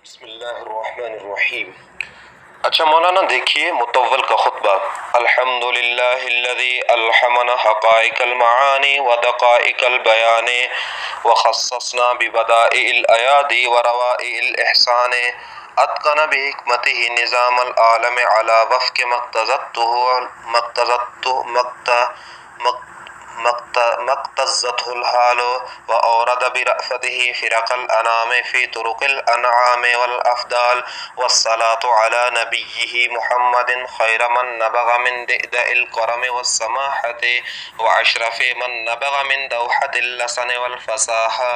بسم اللہ الرحمن الرحیم۔ اچھا مولانا دیکھیے مطول کا خطبہ۔ الحمدللہ الذی الہمنا حقائق المعانی ودقائق البیان وخصصنا ببدائع الایادی وروائع الاحسان اتقن بحکمتہ نظام العالم علی وفق مقتضته الحال وأورد برأفته فرق الأنام في طرق الأنعام والأفضال والصلاة على نبيه محمد خير من نبغ من دئدأ الكرم والسماحة وأشرف من نبغ من دوحة اللسن والفصاحة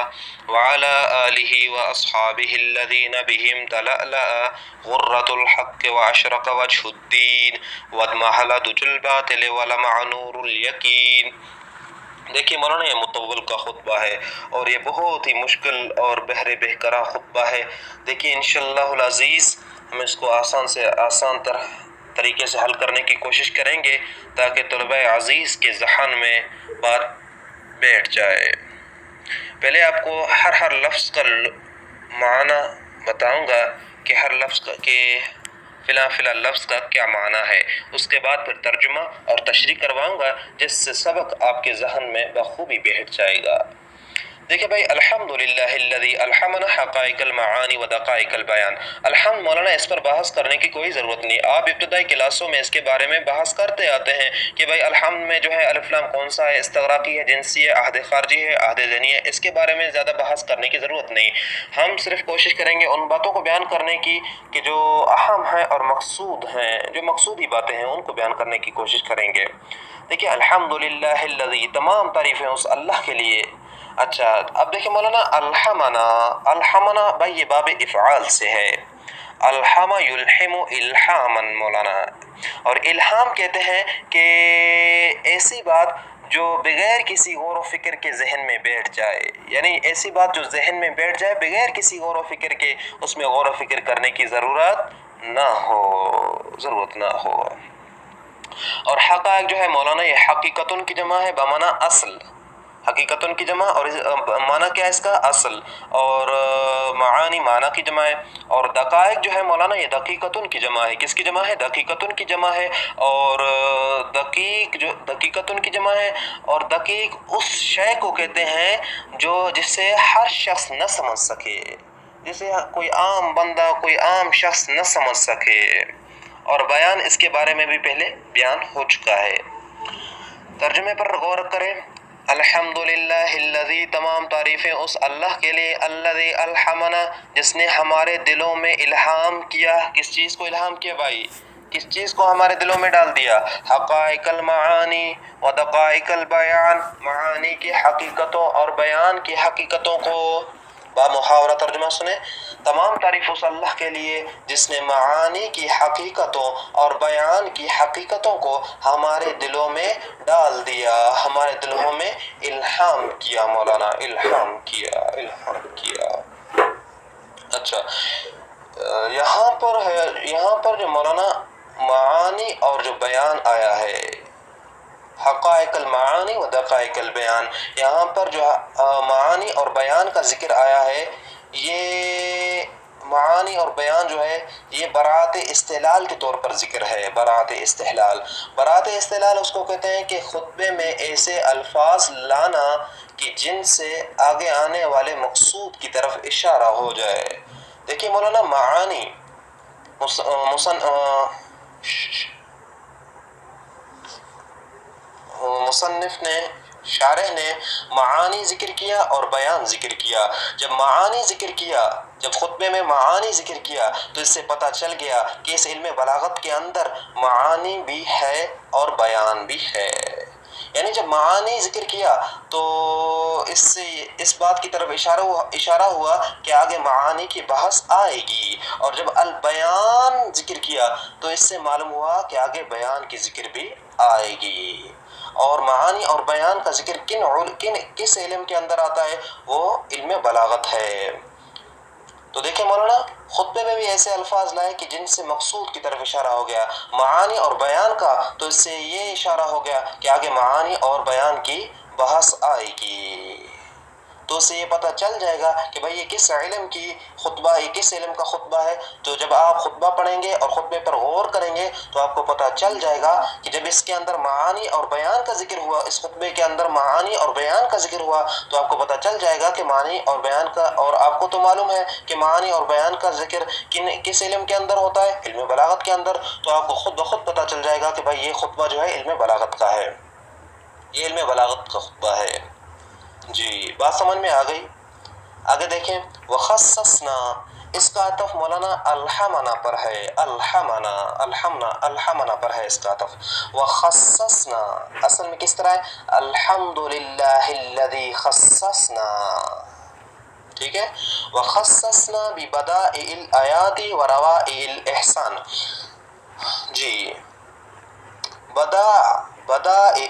وعلى آله وأصحابه الذين بهم تلألأ غرة الحق وأشرق وجه الدين واضمحل دجى الباطل ولمع نور اليقين۔ دیکھیے مولانا یہ مطول کا خطبہ ہے اور یہ بہت ہی مشکل اور بحر بہکرا خطبہ ہے۔ دیکھیے انشاءاللہ العزیز ہم اس کو آسان سے آسان طریقے سے حل کرنے کی کوشش کریں گے تاکہ طلبہ عزیز کے ذہن میں بات بیٹھ جائے۔ پہلے آپ کو ہر لفظ کا معنی بتاؤں گا کہ ہر لفظ کا فلاں لفظ کا کیا معنی ہے، اس کے بعد پھر ترجمہ اور تشریح کرواؤں گا جس سے سبق آپ کے ذہن میں بخوبی بیٹھ جائے گا۔ دیکھیں بھائی، الحمدللہ الذی الہمنا حقائق المعانی ودقائق البیان۔ الحمد مولانا اس پر بحث کرنے کی کوئی ضرورت نہیں، آپ ابتدائی کلاسوں میں اس کے بارے میں بحث کرتے آتے ہیں کہ بھائی الحمد میں جو ہے الف لام کون سا ہے، استغراقی ہے، جنسی ہے، عہد خارجی ہے، عہد ذہنی ہے، اس کے بارے میں زیادہ بحث کرنے کی ضرورت نہیں۔ ہم صرف کوشش کریں گے ان باتوں کو بیان کرنے کی کہ جو اہم ہیں اور مقصود ہیں، جو مقصودی باتیں ہیں ان کو بیان کرنے کی کوشش کریں گے۔ دیکھیں الحمدللہ الذی، تمام تعریفیں اس اللہ کے لیے۔ اچھا اب دیکھیں مولانا الہمنا بھائی یہ باب افعال سے ہے، الہم یلہم الہاما مولانا، اور الہام کہتے ہیں کہ ایسی بات جو بغیر کسی غور و فکر کے ذہن میں بیٹھ جائے، یعنی ایسی بات جو ذہن میں بیٹھ جائے بغیر کسی غور و فکر کے، اس میں غور و فکر کرنے کی ضرورت نہ ہو۔ اور حقائق جو ہے مولانا یہ حقیقتن کی جمع ہے بمعنی اصل، حقیقتن کی جمع، اور معنی کیا ہے اس کا؟ اصل، اور معانی معنی کی جمع ہے، اور دقائق جو ہے مولانا یہ دقیقتن کی جمع ہے۔ کس کی جمع ہے؟ دقیقتن کی جمع ہے، اور دقیق جو دقیقتن کی جمع ہے، اور دقیق اس شے کو کہتے ہیں جسے ہر شخص نہ سمجھ سکے، جسے کوئی عام بندہ، کوئی عام شخص نہ سمجھ سکے، اور بیان اس کے بارے میں بھی پہلے بیان ہو چکا ہے۔ ترجمے پر غور کریں۔ الحمدللہ الذی، تمام تعریفیں اس اللہ کے لیے، الذی الہمنا، جس نے ہمارے دلوں میں الہام کیا۔ کس چیز کو الہام کیا بھائی؟ کس چیز کو ہمارے دلوں میں ڈال دیا؟ حقائق المعانی ودقائق البیان، معانی کی حقیقتوں اور بیان کی حقیقتوں کو بامحاورہ ترجمہ سنیں۔ تمام تعریف اس اللہ کے لیے جس نے معانی کی حقیقتوں اور بیان کی حقیقتوں کو ہمارے دلوں میں ڈال دیا، ہمارے دلوں میں الہام کیا مولانا، الہام کیا۔ اچھا یہاں پر جو مولانا معانی اور جو بیان آیا ہے، حقائق المعانی و دقائق البیان، یہاں پر جو معانی اور بیان کا ذکر آیا ہے، یہ معانی اور بیان جو ہے یہ برات استحلال کے طور پر ذکر ہے۔ برات استحلال اس کو کہتے ہیں کہ خطبے میں ایسے الفاظ لانا کہ جن سے آگے آنے والے مقصود کی طرف اشارہ ہو جائے۔ دیکھیے مولانا معانی مصنف نے، شارح نے معانی ذکر کیا اور بیان ذکر کیا۔ جب خطبے میں معانی ذکر کیا تو اس سے پتہ چل گیا کہ اس علم بلاغت کے اندر معانی بھی ہے اور بیان بھی ہے۔ یعنی جب معانی ذکر کیا تو اس سے اس بات کی طرف اشارہ ہوا کہ آگے معانی کی بحث آئے گی، اور جب البیان ذکر کیا تو اس سے معلوم ہوا کہ آگے بیان کی ذکر بھی آئے گی۔ اور معانی اور بیان کا ذکر کس علم کے اندر آتا ہے؟ وہ علم بلاغت ہے۔ تو دیکھیں مولانا خطبے میں بھی ایسے الفاظ لائے کہ جن سے مقصود کی طرف اشارہ ہو گیا، معانی اور بیان کا، تو اس سے یہ اشارہ ہو گیا کہ آگے معانی اور بیان کی بحث آئے گی۔ تو اس سے یہ پتہ چل جائے گا کہ بھئی یہ کس علم کی خطبہ، یہ کس علم کا خطبہ ہے۔ تو جب آپ خطبہ پڑھیں گے اور خطبے پر غور کریں گے تو آپ کو پتہ چل جائے گا کہ جب اس کے اندر معانی اور بیان کا ذکر ہوا، اس خطبے کے اندر معانی اور بیان کا ذکر ہوا، تو آپ کو پتہ چل جائے گا کہ معانی اور بیان کا، اور آپ کو تو معلوم ہے کہ معانی اور بیان کا ذکر کس علم کے اندر ہوتا ہے؟ علم بلاغت کے اندر۔ تو آپ کو خود بخود پتہ چل جائے گا کہ بھائی یہ خطبہ جو ہے علم بلاغت کا ہے، یہ علم بلاغت کا خطبہ ہے۔ جی بات سمجھ میں آ گئی؟ آگے دیکھیں، وخصصنا، اس کا عطف مولانا الحمنا پر ہے، الحمنا پر ہے اس کا عطف۔ وخصصنا اصل میں کس طرح ہے؟ الحمدللہ الذی خصصنا، ٹھیک ہے؟ وخصصنا ببدائع الآیات وروائع الإحسان۔ جی بدائع،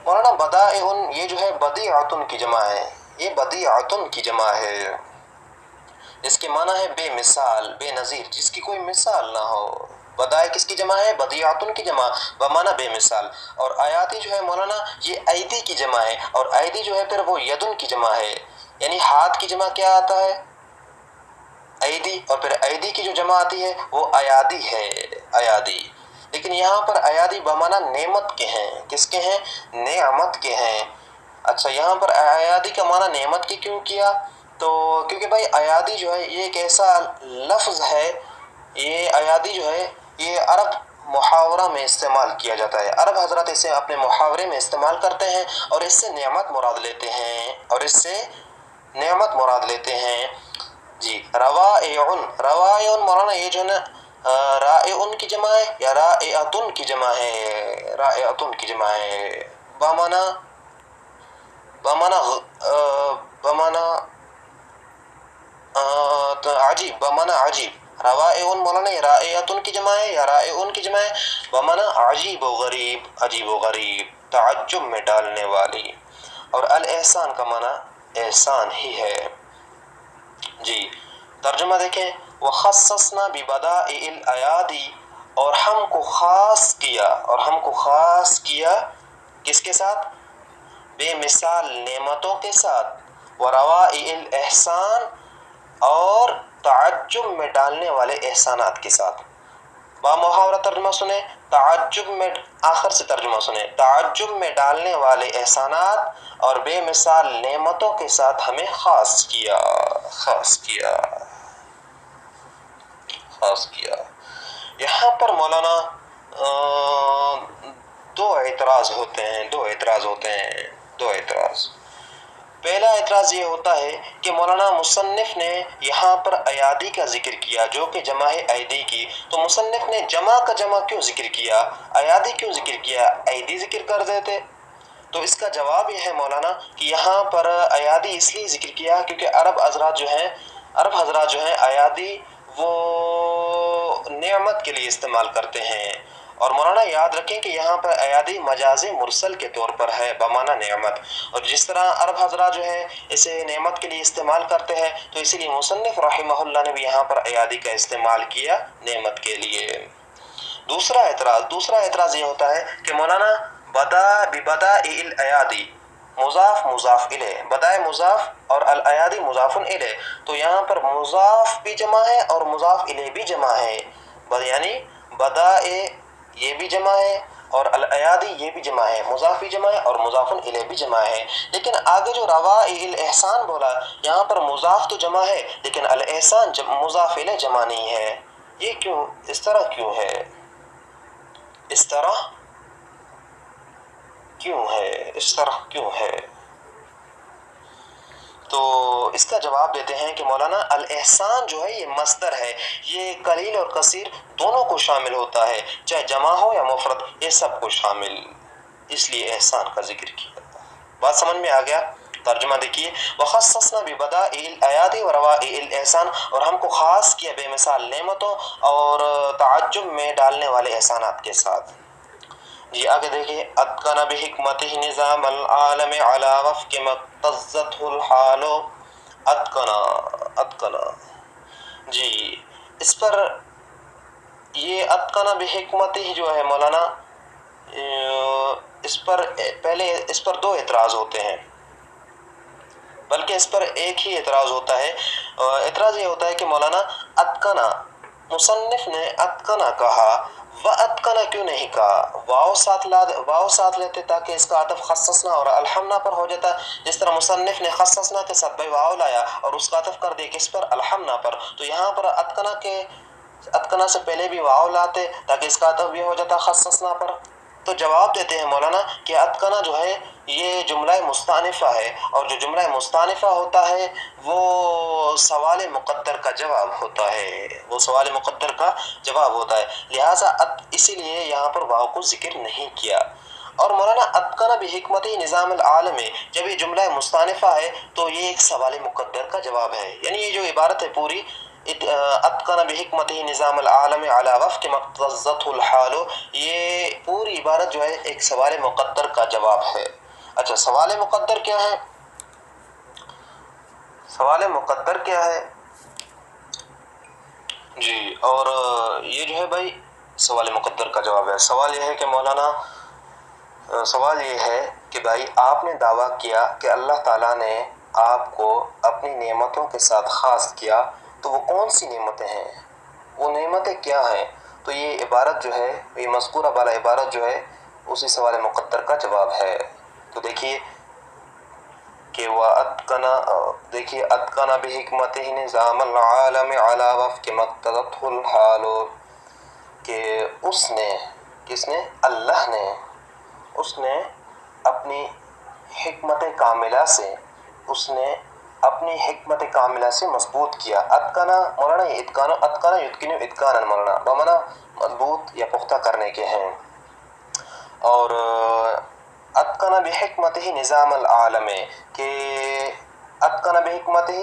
مولانا بدائع یہ جو ہے بدیعۃ کی جمع ہے، یہ بدیعۃ کی جمع ہے، جس کے معنی ہے بے مثال، بے نظیر، جس کی کوئی مثال نہ ہو۔ بدائع کس کی جمع ہے؟ بدیعۃ کی جمع، بمعنی بے مثال۔ اور آیاتی جو ہے مولانا یہ ایدی کی جمع ہے، اور ایدی جو ہے پھر وہ یدن کی جمع ہے، یعنی ہاتھ کی جمع کیا آتا ہے؟ ایدی، اور پھر ایدی کی جو جمع آتی ہے وہ ایادی ہے، ایادی۔ لیکن یہاں پر ایادی بمعنی نعمت کے ہیں، کس کے ہیں؟ نعمت کے ہیں۔ اچھا یہاں پر ایادی کا معنی نعمت کی کیوں کیا؟ تو کیونکہ بھائی ایادی جو ہے یہ ایک ایسا لفظ ہے، یہ ایادی جو ہے یہ عرب محاورہ میں استعمال کیا جاتا ہے، عرب حضرات اسے اپنے محاورے میں استعمال کرتے ہیں اور اس سے نعمت مراد لیتے ہیں، اور اس سے نعمت مراد لیتے ہیں۔ جی روائع مولانا یہ جو ہے نا رائع کی جمع ہے یا رائعۃ کی جمع ہے؟ رائعۃ کی جمع ہے، بمعنی عجیب، بمعنی عجیب۔ روائع مولانا یہ رائعۃ کی جمع ہے یا رائع کی جمع ہے؟ بمعنی عجیب و غریب، عجیب و غریب، تعجب میں ڈالنے والی۔ اور الاحسان کا معنی احسان ہی ہے۔ جی ترجمہ دیکھیں، وخصصنا ببدائع الآیات، اور ہم کو خاص کیا، اور ہم کو خاص کیا کس کے ساتھ؟ بے مثال نعمتوں کے ساتھ، وروائع الاحسان، اور تعجب میں ڈالنے والے احسانات کے ساتھ۔ با محاورہ ترجمہ سنیں، تعجب میں، آخر سے ترجمہ سنیں، تعجب میں ڈالنے والے احسانات اور بے مثال نعمتوں کے ساتھ ہمیں خاص کیا، خاص کیا، خاص کیا۔ یہاں پر مولانا دو اعتراض ہوتے ہیں، دو اعتراض۔ پہلا اعتراض یہ ہوتا ہے کہ مولانا مصنف نے یہاں پر ایادی کا ذکر کیا جو کہ جمع ہے ایدی کی، تو مصنف نے جمع کا جمع کیوں ذکر کیا؟ ایادی کیوں ذکر کیا؟ ایدی ذکر کر دیتے۔ تو اس کا جواب یہ ہے مولانا کہ یہاں پر ایادی اس لیے ذکر کیا کیونکہ عرب حضرات جو ہیں ایادی وہ نعمت کے لیے استعمال کرتے ہیں، اور مولانا یاد رکھیں کہ یہاں پر ایادی مجاز مرسل کے طور پر ہے بمعنی نعمت، اور جس طرح عرب حضرات جو ہے اسے نعمت کے لیے استعمال کرتے ہیں تو اسی لیے مصنف رحمہ اللہ نے بھی یہاں پر ایادی کا استعمال کیا نعمت کے لیے۔ دوسرا اعتراض یہ ہوتا ہے کہ مولانا ببدائع الایادی، مضاف مضاف الیہ، بدائع مضاف اور الایادی مضاف الیہ، تو یہاں پر مضاف بھی جمع ہے اور مضاف الیہ بھی جمع ہے، یعنی بدائع یہ بھی جمع ہے اور الایادی یہ بھی جمع ہے، مضاف بھی جمع ہے اور مضاف الیہ بھی جمع ہے۔ لیکن آگے جو روائع الاحسان بولا، یہاں پر مضاف تو جمع ہے لیکن الاحسان مضاف الیہ جمع نہیں ہے، یہ کیوں؟ اس طرح کیوں ہے؟ اس طرح کیوں ہے؟ اس طرح کیوں ہے؟ تو اس کا جواب دیتے ہیں کہ مولانا الاحسان جو ہے یہ مصدر ہے، یہ قلیل اور کثیر دونوں کو شامل ہوتا ہے، چاہے جمع ہو یا مفرد، یہ سب کو شامل، اس لیے احسان کا ذکر کیا۔ بات سمجھ میں آ گیا؟ ترجمہ دیکھیے، وخصصنا ببدائع الآیات وروائع الاحسان، اور ہم کو خاص کیا بے مثال نعمتوں اور تعجب میں ڈالنے والے احسانات کے ساتھ۔ جی آگے دیکھیے، اتقن بحکمتہ نظام العالم علی وفق مقتضته الحال، اتقن، جی اس پر یہ اتقن بحکمتہ جو ہے مولانا، اس پر پہلے اس پر دو اعتراض ہوتے ہیں۔ بلکہ اس پر ایک ہی اعتراض ہوتا ہے، اعتراض یہ ہوتا ہے کہ مولانا اتقنا، مصنف نے اتقنا کہا، واتقنا کیوں نہیں کہا؟ واو ساتھ لیتے تاکہ اس کا عطف خصصنا اور الحمنا پر ہو جاتا، جس طرح مصنف نے خصصنا کے ساتھ واو لایا اور اس کا عطف کر دیا کس پر؟ الحمنا پر، تو یہاں پر اتقنا سے پہلے بھی واو لاتے تاکہ اس کا عطف بھی ہو جاتا خصصنا پر۔ تو جواب دیتے ہیں مولانا کہ اتقنا جو ہے یہ جملہ مستانفہ ہے، اور جو جملہ مستانفہ ہوتا ہے وہ سوال مقدر کا جواب ہوتا ہے، وہ سوال مقدر کا جواب ہوتا ہے، لہٰذا اسی لیے یہاں پر واو کو ذکر نہیں کیا۔ اور مولانا اتقن بحکمتہ نظام العالم، جب یہ جملہ مستانفہ ہے تو یہ ایک سوال مقدر کا جواب ہے، یعنی یہ جو عبارت ہے پوری اتقن بحکمتہ نظام العالم علی وفق ما اقتضته الحال، یہ پوری عبارت جو ہے ایک سوال مقدر کا جواب ہے۔ اچھا، سوال مقدر کیا ہے؟ سوال مقدر کیا ہے؟ جی، اور یہ جو ہے بھائی سوال مقدر کا جواب ہے۔ سوال یہ ہے کہ مولانا، سوال یہ ہے کہ بھائی آپ نے دعویٰ کیا کہ اللہ تعالیٰ نے آپ کو اپنی نعمتوں کے ساتھ خاص کیا، تو وہ کون سی نعمتیں ہیں؟ وہ نعمتیں کیا ہیں؟ تو یہ عبارت جو ہے، یہ مذکورہ بالا عبارت جو ہے اسی سوال مقدر کا جواب ہے۔ تو دیکھیے کہ دیکھیے اتقن بحکمتہ نظام العالم علی وفق ما اقتضته الحال، کہ اس نے، کس نے؟ اللہ نے، اس نے اپنی حکمت کاملہ سے، اس نے اپنی حکمت کاملہ سے مضبوط کیا۔ اتقنا مولانا، یہ اتقنا یتقن اتقانا مولانا بمانا مضبوط یا پختہ کرنے کے ہیں۔ اور اتقن بحکمتہ نظام العالم، کہ اتقن بحکمتہ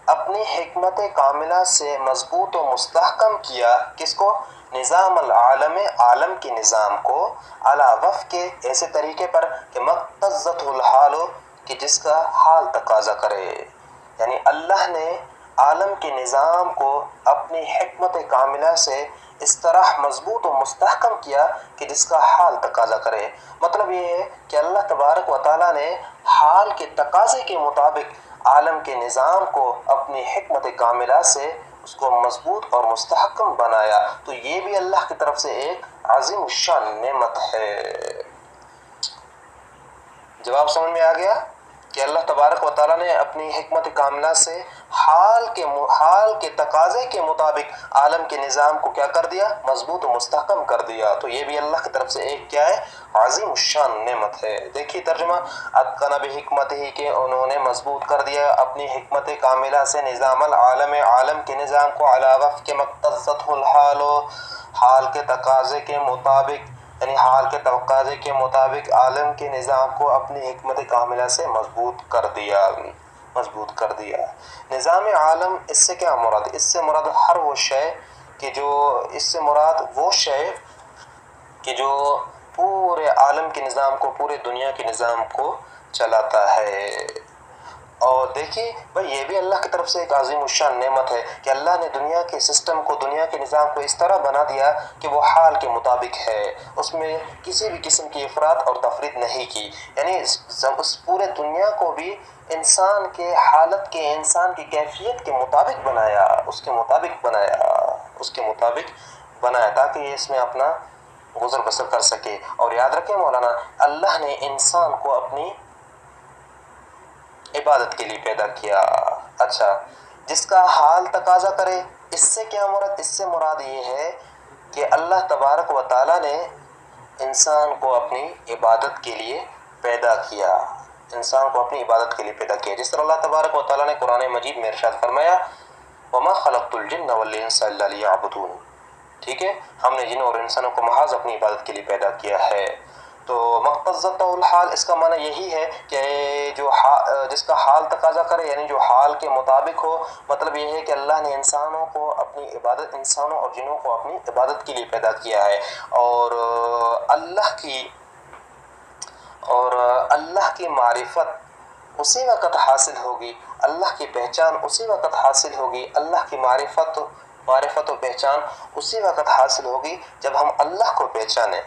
اپنی حکمت کاملہ سے مضبوط و مستحکم کیا، کس کو؟ نظام العالم، عالم کے نظام کو، علی وفق ایسے طریقے پر کہ ما اقتضته الحال، کہ جس کا حال تقاضا کرے، یعنی اللہ نے عالم کے نظام کو اپنی حکمت کاملہ سے اس طرح مضبوط و مستحکم کیا کہ جس کا حال تقاضا کرے۔ مطلب یہ ہے کہ اللہ تبارک و تعالیٰ نے حال کے تقاضے کے مطابق عالم کے نظام کو اپنی حکمت کاملہ سے اس کو مضبوط اور مستحکم بنایا، تو یہ بھی اللہ کی طرف سے ایک عظیم الشان نعمت ہے۔ جواب سمجھ میں آ گیا کہ اللہ تبارک و تعالیٰ نے اپنی حکمت کاملہ سے حال کے تقاضے کے مطابق عالم کے نظام کو کیا کر دیا؟ مضبوط و مستحکم کر دیا، تو یہ بھی اللہ کی طرف سے ایک کیا ہے؟ عظیم الشان نعمت ہے۔ دیکھیے ترجمہ، اتقن بحکمتہ، کہ انہوں نے مضبوط کر دیا اپنی حکمت کاملہ سے نظام العالم، عالم کے نظام کو، علی وفق ما اقتضته الحال، حال کے تقاضے کے مطابق، یعنی حال کے تقاضے کے مطابق عالم کے نظام کو اپنی حکمت کاملہ سے مضبوط کر دیا۔ نظام عالم، اس سے کیا مراد؟ اس سے مراد ہر وہ شے کہ جو، اس سے مراد وہ شے کہ جو پورے عالم کے نظام کو، پورے دنیا کے نظام کو چلاتا ہے۔ اور دیکھیے بھائی یہ بھی اللہ کی طرف سے ایک عظیم الشان نعمت ہے کہ اللہ نے دنیا کے سسٹم کو، دنیا کے نظام کو اس طرح بنا دیا کہ وہ حال کے مطابق ہے، اس میں کسی بھی قسم کی افراط اور تفریط نہیں کی، یعنی اس پورے دنیا کو بھی انسان کے حالت کے، انسان کی کیفیت کے مطابق بنایا، اس کے مطابق بنایا تاکہ یہ اس میں اپنا گزر بسر کر سکے۔ اور یاد رکھیں مولانا، اللہ نے انسان کو اپنی عبادت کے لیے پیدا کیا۔ اچھا، جس کا حال تقاضا کرے، اس سے کیا مراد؟ اس سے مراد یہ ہے کہ اللہ تبارک و تعالیٰ نے انسان کو اپنی عبادت کے لیے پیدا کیا، انسان کو اپنی عبادت کے لیے پیدا کیا، جس طرح اللہ تبارک و تعالیٰ نے قرآن مجید میں ارشاد فرمایا وَمَا خَلَقْتُ الْجِنَّ وَالْإِنسَ إِلَّا لِيَعْبُدُونِ، ٹھیک ہے، ہم نے جنوں اور انسانوں کو محض اپنی عبادت کے لیے پیدا کیا ہے۔ تو مقتضۃ الحال، اس کا معنی یہی ہے کہ جو جس کا حال تقاضا کرے، یعنی جو حال کے مطابق ہو، مطلب یہ ہے کہ اللہ نے انسانوں کو اپنی عبادت، انسانوں اور جنوں کو اپنی عبادت کے لیے پیدا کیا ہے، اور اللہ کی معرفت اسی وقت حاصل ہوگی، اللہ کی پہچان اسی وقت حاصل ہوگی، اللہ کی معرفت و پہچان اسی وقت حاصل ہوگی جب ہم اللہ کو پہچانیں،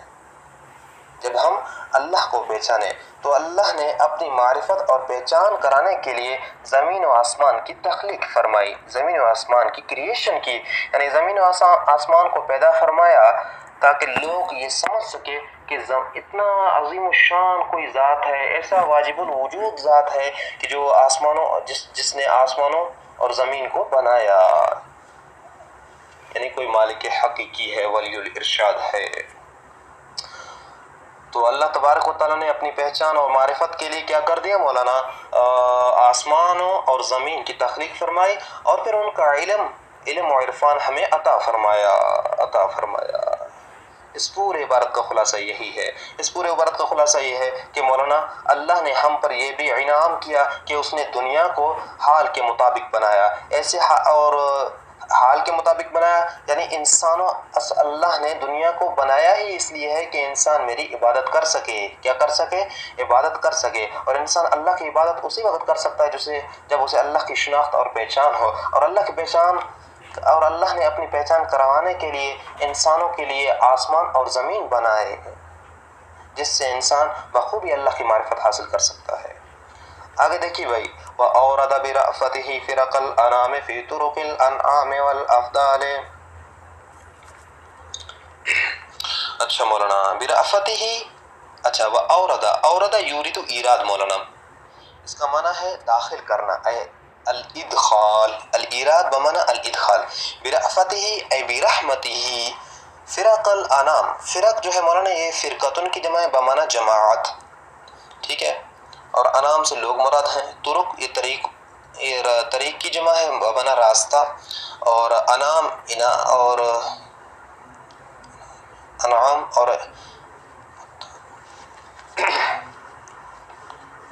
جب ہم اللہ کو پہچانیں تو اللہ نے اپنی معرفت اور پہچان کرانے کے لیے زمین و آسمان کی تخلیق فرمائی، زمین و آسمان کی کریشن کی، یعنی زمین و آسمان کو پیدا فرمایا تاکہ لوگ یہ سمجھ سکے کہ اتنا عظیم الشان کوئی ذات ہے، ایسا واجب الوجود ذات ہے کہ جو جس نے آسمانوں اور زمین کو بنایا، یعنی کوئی مالک حقیقی ہے، ولی الارشاد ہے۔ تو اللہ تبارک و تعالیٰ نے اپنی پہچان اور معرفت کے لیے کیا کر دیا مولانا، آسمانوں اور زمین کی تخلیق فرمائی اور پھر ان کا علم و عرفان ہمیں عطا فرمایا۔ اس پورے عبارت کا خلاصہ یہی ہے، اس پورے عبارت کا خلاصہ یہ ہے کہ مولانا اللہ نے ہم پر یہ بھی انعام کیا کہ اس نے دنیا کو حال کے مطابق بنایا، ایسے اور حال کے مطابق بنایا، یعنی اللہ نے دنیا کو بنایا ہی اس لیے ہے کہ انسان میری عبادت کر سکے، کیا کر سکے؟ عبادت کر سکے، اور انسان اللہ کی عبادت اسی وقت کر سکتا ہے جب اسے اللہ کی شناخت اور پہچان ہو، اور اللہ نے اپنی پہچان کروانے کے لیے انسانوں کے لیے آسمان اور زمین بنائے جس سے انسان بخوبی اللہ کی معرفت حاصل کر سکتا ہے۔ آگے دیکھیے بھائی، وَأَوْرَدَ بِرَأْفَتِهِ فِرَقَ الْأَنَامِ فِي طُرُقِ الْأَنْعَامِ وَالْأَفْضَالِ۔ اچھا مولانا، برأفتہ، اچھا اورد یورد ایراد مولانا، اس کا معنی ہے داخل کرنا، اے الادخال، الایراد بمعنی الادخال، برأفتہ اے برحمتہ، فرق الانام، فرق جو ہے مولانا یہ فرقتن کی جمع ہے بمعنی جماعت، ٹھیک ہے، اور انام سے لوگ مراد ہیں، طرق یہ طریق کی جمع ہے بمعنی راستہ، اور انام اور انعام اور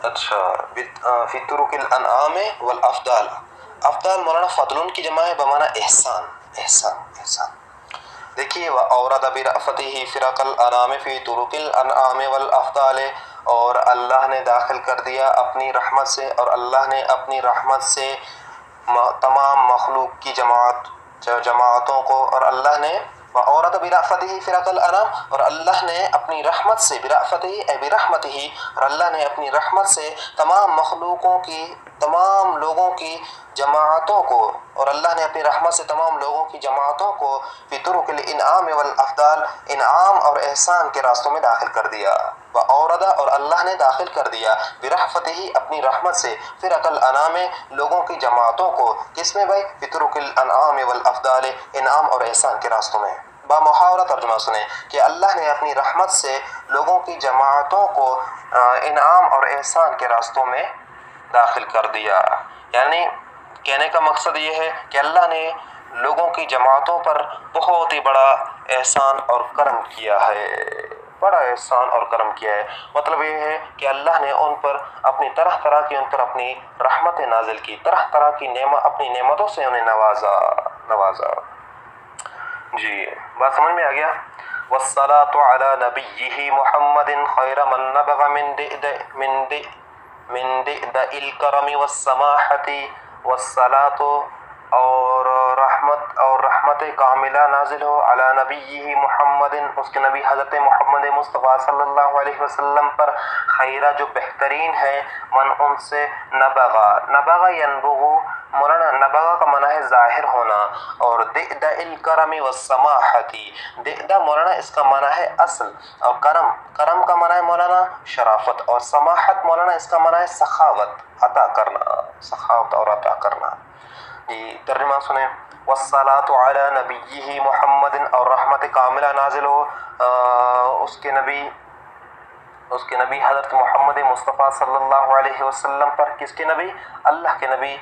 اچھا فی طرق الانعام والافضال، افضال مولانا فضلن کی جمع ہے بمعنی احسان۔ دیکھیے وَأَوْرَدَ بِرَأْفَتِهِ فِرَقَ الْأَنَامِ فِي طُرُقِ الْأَنْعَامِ وَالْأَفْضَالِ، اور اللہ نے داخل کر دیا اپنی رحمت سے، اور اللہ نے اپنی رحمت سے تمام مخلوق کی جماعتوں کو، اور اللہ نے وَأَوْرَدَ بِرَأْفَتِهِ فِرَقَ الْأَنَامِ، اور اللہ نے اپنی رحمت سے، برأفتہ اے برحمتہ، اور اللہ نے اپنی رحمت سے تمام لوگوں کی جماعتوں کو، اور اللہ نے اپنی رحمت سے تمام لوگوں کی جماعتوں کو فی طرق الانعام والافضال، انعام اور احسان کے راستوں میں داخل کر دیا، وَأَوْرَدَ اور اللہ نے داخل کر دیا برحمتہ اپنی رحمت سے، فرق الانام لوگوں کی جماعتوں کو، کس میں بھائی؟ فی طرق الانعام والافضال، انعام اور احسان کے راستوں میں۔ بامحاورہ ترجمہ سنیں کہ اللہ نے اپنی رحمت سے لوگوں کی جماعتوں کو انعام اور احسان کے راستوں میں داخل کر دیا، یعنی کہنے کا مقصد یہ ہے کہ اللہ نے لوگوں کی جماعتوں پر بہت ہی بڑا احسان اور کرم کیا ہے، مطلب یہ ہے کہ اللہ نے ان پر اپنی طرح کی رحمت نازل کی، طرح کی اپنی نعمتوں سے انہیں نوازا۔ جی بات سمجھ میں آ گیا؟ والصلاة على نبیہ محمد خیر من نبغ من دئدئ الکرم والسماحت، والصلاة اور رحمت کاملہ نازل ہو علی نبیہ محمد، اس کے نبی حضرت محمد مصطفیٰ صلی اللہ علیہ وسلم پر، خیرہ جو بہترین ہے، من ان سے، نبغ ینبغ، مولانا نبغ کا معنی ہے ظاہر ہونا، اور دئدئ الکرم والسماحت، دئدہ مولانا اس کا معنی ہے اصل، اور کرم کا معنی ہے مولانا شرافت، اور سماحت مولانا اس کا معنی ہے سخاوت اور عطا کرنا۔ یہ ترجمہ سنیں، والصلاة علی نبیہ محمد، اور رحمت کاملہ نازل ہو اس کے نبی حضرت محمد مصطفیٰ صلی اللہ علیہ وسلم پر، کس کے نبی؟ اللہ کے نبی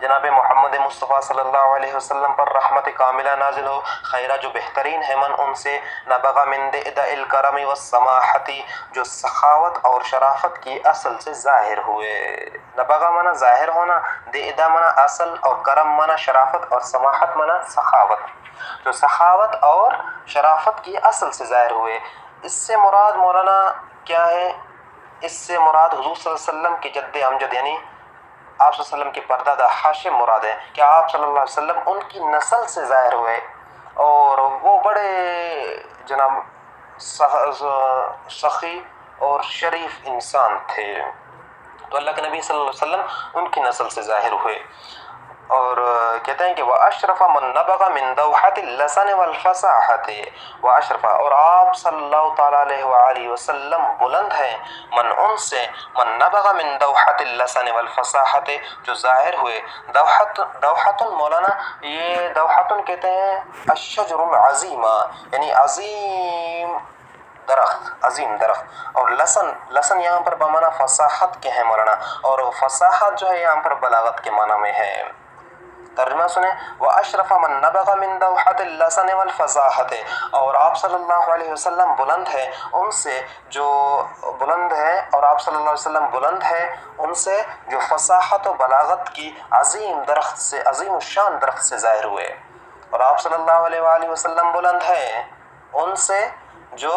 جناب محمد مصطفیٰ صلی اللہ علیہ وسلم پر رحمت کاملہ نازل ہو، خیرہ جو بہترین ہے، من ان سے، نبغ من دئدئ الکرم والسماحت، جو سخاوت اور شرافت کی اصل سے ظاہر ہوئے۔ نبغ معنی ظاہر ہونا، دئدہ معنی اصل، اور کرم معنی شرافت، اور سماحت معنی سخاوت، جو سخاوت اور شرافت کی اصل سے ظاہر ہوئے۔ اس سے مراد مولانا کیا ہے؟ اس سے مراد حضور صلی اللہ علیہ وسلم کے جد امجد، یعنی آپ صلی اللہ علیہ وسلم کے پردادا ہاشم مراد ہے کہ آپ صلی اللہ علیہ وسلم ان کی نسل سے ظاہر ہوئے، اور وہ بڑے جناب سخی اور شریف انسان تھے، تو اللہ کے نبی صلی اللہ علیہ وسلم ان کی نسل سے ظاہر ہوئے۔ اور کہتے ہیں کہ وَأَشْرَفَ مَن نَبَغَ مِن دَوْحَةِ اللَّسَنِ وَالْفَصَاحَةِ وَأَشْرَفَ، اور آپ صلی اللہ تعالیٰ علیہ وآلہ وسلم بلند ہیں، من ان سے، من نبغ من دوحۃ اللسن والفصاحت، جو ظاہر ہوئے۔ دوحۃ مولانا، یہ دوحۃ کہتے ہیں الشجر العظیمہ، یعنی عظیم درخت، اور لسن یہاں پر بمعنی فصاحت کے ہیں مولانا، اور فصاحت جو ہے یہاں پر بلاغت کے معنی میں ہے۔ ترجمہ سنیں، وَأَشْرَفَ مَن نَبَغَ مِن دَوْحَةِ اللَّسَنِ وَالْفَصَاحَةِ، اور آپ صلی اللہ علیہ وسلم بلند ہے ان سے جو بلند ہے، اور آپ صلی اللہ علیہ وسلم بلند ہے ان سے جو فصاحت و بلاغت کی عظیم درخت سے، عظیم الشان درخت سے ظاہر ہوئے، اور آپ صلی اللہ علیہ وآلہ وسلم بلند ہے ان سے جو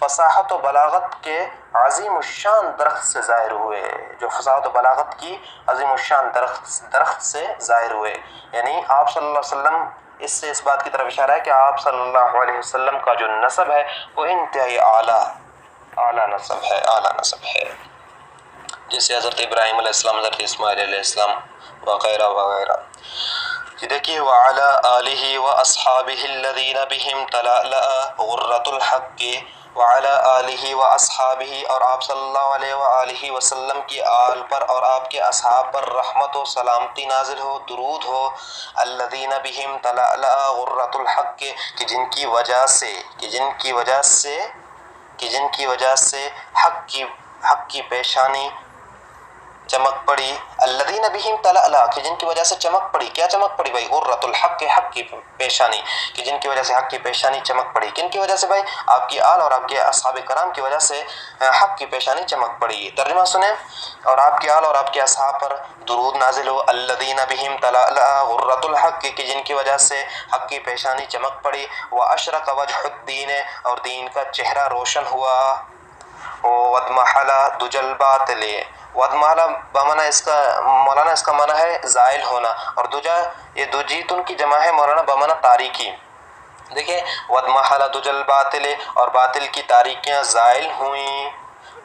فصاحت و بلاغت کے عظیم الشان درخت سے ظاہر ہوئے، جو فصاحت و بلاغت کی عظیم الشان درخت سے ظاہر ہوئے، یعنی آپ صلی اللہ علیہ وسلم، اس سے اس بات کی طرف اشارہ ہے کہ آپ صلی اللہ علیہ وسلم کا جو نسب ہے وہ انتہائی اعلیٰ نسب ہے، جیسے حضرت ابراہیم علیہ السلام، حضرت اسماعیل علیہ السلام وغیرہ وغیرہ۔ یہ دیکھیے وعلی آلہ واصحابہ الذین بہم تلألأ غرۃ الحق، وعلی آلہ واصحابہ، اور آپ صلی اللہ علیہ وآلہ وسلم کی آل پر اور آپ کے اصحاب پر رحمت و سلامتی نازل ہو، درود ہو، الذین بہم تلألأ غرۃ الحق، کہ جن کی وجہ سے حق کی پیشانی چمک پڑی، الذین بہم تلألأ، کہ جن کی وجہ سے چمک پڑی، کیا چمک پڑی بھائی؟ غرۃ الحق، حق کی پیشانی، کہ جن کی وجہ سے حق کی پیشانی چمک پڑی، کن کی وجہ سے بھائی؟ آپ کی آل اور آپ کے اصحاب کرام کی وجہ سے حق کی پیشانی چمک پڑی۔ ترجمہ سنیں، اور آپ کی آل اور آپ کے اصحاب پر درود نازل ہو، الذین بہم تلألأ غرۃ الحق، کہ جن کی وجہ سے حق کی پیشانی چمک پڑی، واشرق وجہ الدین، اور دین کا چہرہ روشن ہوا، وَاضْمَحَلَ دُجَى الْبَاطِلِ، وَاضْمَحَلَ بمعنی اس کا مولانا، اس کا معنی ہے زائل ہونا، اور دجا، یہ دجیتن کی جمع ہے مولانا بمعنی تاریکی۔ دیکھیں وَاضْمَحَلَ دُجَى الْبَاطِلِ، اور باطل کی تاریکیاں زائل ہوئیں،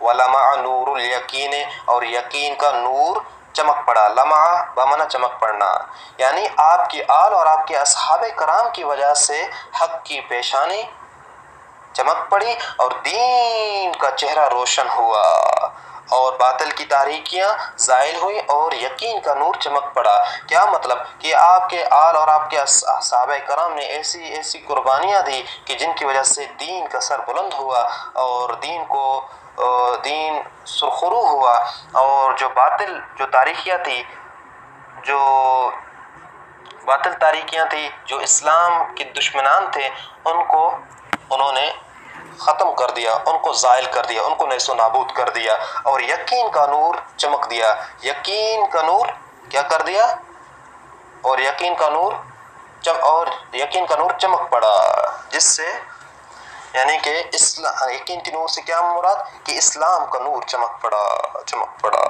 وَلَمَعَ نُورُ الْيَقِينِ، اور یقین کا نور چمک پڑا، لمع بمعنی چمک پڑنا، یعنی آپ کی آل اور آپ کے اصحاب کرام کی وجہ سے حق کی پیشانی چمک پڑی اور دین کا چہرہ روشن ہوا، اور باطل کی تاریکیاں زائل ہوئی اور یقین کا نور چمک پڑا۔ کیا مطلب؟ کہ آپ کے آل اور آپ کے صحابہ کرام نے ایسی قربانیاں دی کہ جن کی وجہ سے دین کا سر بلند ہوا، اور دین سرخرو ہوا، اور جو باطل تاریکیاں تھی، جو اسلام کے دشمنان تھے، ان کو انہوں نے ختم کر دیا، ان کو زائل کر دیا، ان کو نیست و نابود کر دیا، اور یقین کا نور چمک دیا، یقین کا نور کیا کر دیا؟ اور یقین کا نور چمک پڑا، جس سے یعنی کہ یقین کے نور سے کیا مراد؟ کہ اسلام کا نور چمک پڑا۔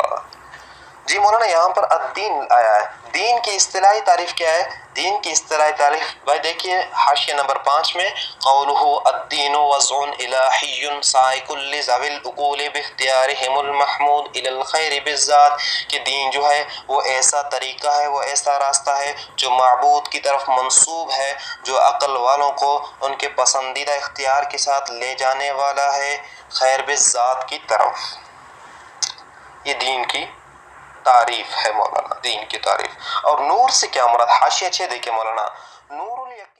جی مولانا، یہاں پر الدین آیا ہے، دین کی اصطلاحی تعریف کیا ہے؟ دین کی اصطلاحی تعریف بھائی دیکھیے حاشیہ نمبر 5 میں، قولہ الدین وضع الہی سائق لذوی العقول باختیارہم المحمود الی الخیر بالذات، کہ دین جو ہے وہ ایسا طریقہ ہے، وہ ایسا راستہ ہے جو معبود کی طرف منسوب ہے، جو عقل والوں کو ان کے پسندیدہ اختیار کے ساتھ لے جانے والا ہے خیر بالذات کی طرف۔ یہ دین کی تعریف ہے مولانا، دین کی تعریف۔ اور نور سے کیا مراد؟ حاشیہ 6 دیکھیں مولانا،